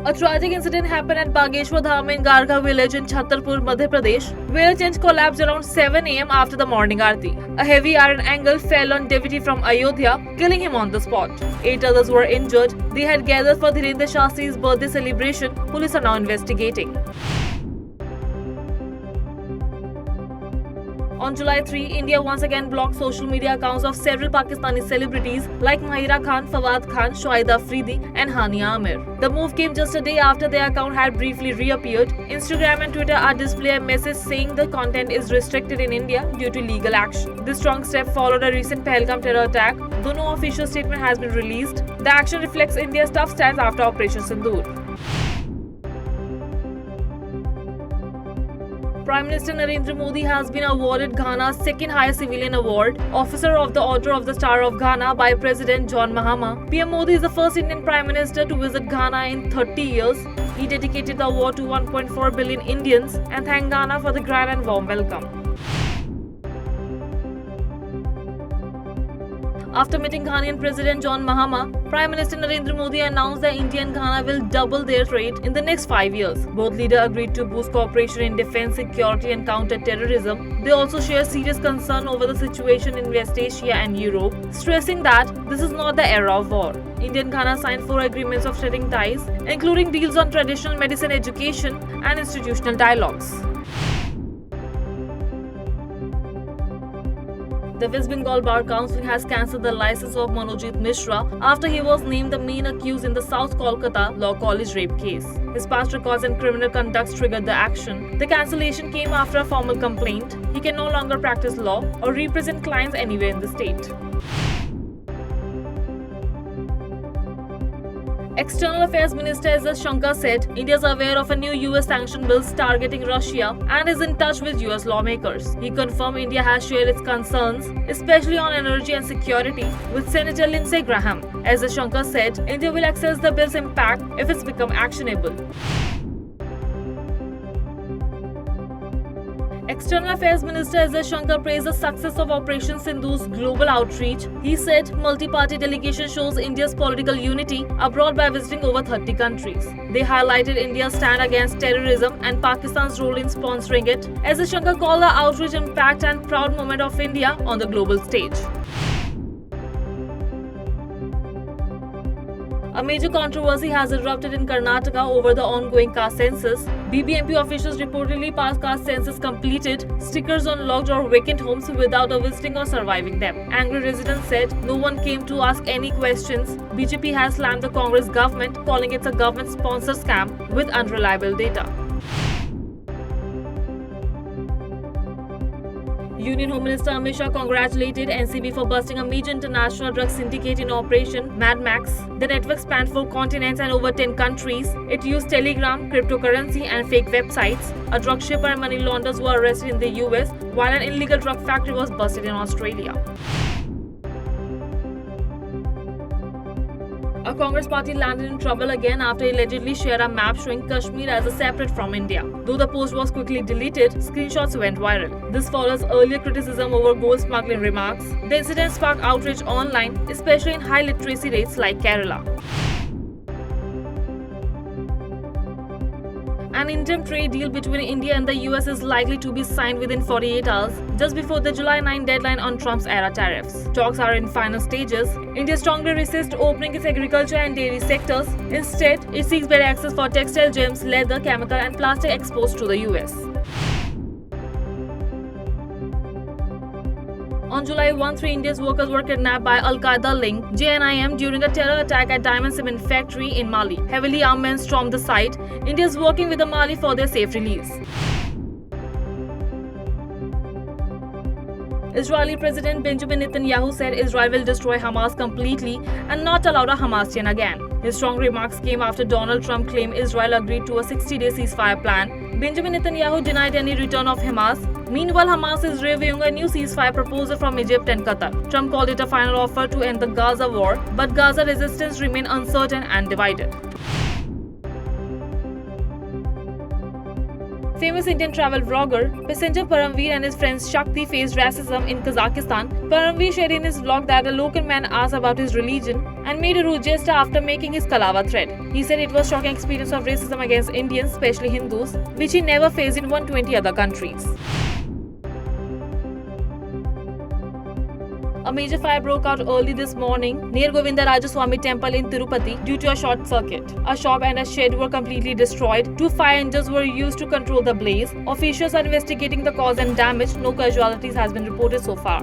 A tragic incident happened at Bageshwar Dham in Garga village in Chhatarpur, Madhya Pradesh, where a tent collapsed around 7 a.m. after the morning aarti. A heavy iron angle fell on devotee from Ayodhya, killing him on the spot. 8 others were injured. They had gathered for Dhirendra Shastri's birthday celebration. Police are now investigating. On July 3, India once again blocked social media accounts of several Pakistani celebrities like Mahira Khan, Fawad Khan, Shoaib Afridi and Hania Amir. The move came just a day after their account had briefly reappeared. Instagram and Twitter are displaying a message saying the content is restricted in India due to legal action. This strong step followed a recent Pahalgam terror attack, though no official statement has been released. The action reflects India's tough stance after Operation Sindoor. Prime Minister Narendra Modi has been awarded Ghana's second highest civilian award, Officer of the Order of the Star of Ghana by President John Mahama. PM Modi is the first Indian Prime Minister to visit Ghana in 30 years. He dedicated the award to 1.4 billion Indians and thanked Ghana for the grand and warm welcome. After meeting Ghanaian President John Mahama, Prime Minister Narendra Modi announced that India and Ghana will double their trade in the next 5 years. Both leaders agreed to boost cooperation in defense, security and counter-terrorism. They also share serious concern over the situation in West Asia and Europe, stressing that this is not the era of war. India and Ghana signed 4 agreements of trading ties, including deals on traditional medicine education and institutional dialogues. The West Bengal Bar Council has cancelled the license of Manojit Mishra after he was named the main accused in the South Kolkata Law College rape case. His past records and criminal conduct triggered the action. The cancellation came after a formal complaint. He can no longer practice law or represent clients anywhere in the state. External Affairs Minister S. Shankar said India is aware of a new US sanction bills targeting Russia and is in touch with US lawmakers. He confirmed India has shared its concerns, especially on energy and security, with Senator Lindsey Graham. S. Shankar said India will assess the bill's impact if it's become actionable. External Affairs Minister S. Shankar praised the success of Operation Sindoor's global outreach. He said multi-party delegation shows India's political unity abroad by visiting over 30 countries. They highlighted India's stand against terrorism and Pakistan's role in sponsoring it. S. Shankar called the outreach impact and proud moment of India on the global stage. A major controversy has erupted in Karnataka over the ongoing caste census. BBMP officials reportedly passed caste census completed stickers on locked or vacant homes without visiting or surviving them. Angry residents said no one came to ask any questions. BJP has slammed the Congress government, calling it a government-sponsored scam with unreliable data. Union Home Minister Amit Shah congratulated NCB for busting a major international drug syndicate in Operation Mad Max. The network spanned 4 continents and over 10 countries. It used Telegram, cryptocurrency and fake websites. A drug shipper and money launderers were arrested in the US, while an illegal drug factory was busted in Australia. A Congress party landed in trouble again after allegedly shared a map showing Kashmir as a separate from India. Though the post was quickly deleted, screenshots went viral. This follows earlier criticism over gold smuggling remarks. The incident sparked outrage online, especially in high literacy rates like Kerala. An interim trade deal between India and the US is likely to be signed within 48 hours, just before the July 9 deadline on Trump's era tariffs. Talks are in final stages. India strongly resists opening its agriculture and dairy sectors. Instead, it seeks better access for textile, gems, leather, chemical and plastic exports to the US. On July 1, 3 India's workers were kidnapped by Al-Qaeda-linked JNIM during a terror attack at Diamond Cement factory in Mali. Heavily armed men stormed the site. India is working with the Mali for their safe release. Israeli President Benjamin Netanyahu said Israel will destroy Hamas completely and not allow the Hamasian again. His strong remarks came after Donald Trump claimed Israel agreed to a 60-day ceasefire plan. Benjamin Netanyahu denied any return of Hamas. Meanwhile, Hamas is reviewing a new ceasefire proposal from Egypt and Qatar. Trump called it a final offer to end the Gaza war, but Gaza resistance remains uncertain and divided. famous Indian travel vlogger, passenger Paramveer and his friends Shakti faced racism in Kazakhstan. Paramveer shared in his vlog that a local man asked about his religion and made a rude gesture after making his Kalava thread. He said it was a shocking experience of racism against Indians, especially Hindus, which he never faced in 120 other countries. A major fire broke out early this morning near Govindarajaswamy temple in Tirupati due to a short circuit. A shop and a shed were completely destroyed. 2 fire engines were used to control the blaze. Officials are investigating the cause and damage. No casualties has been reported so far.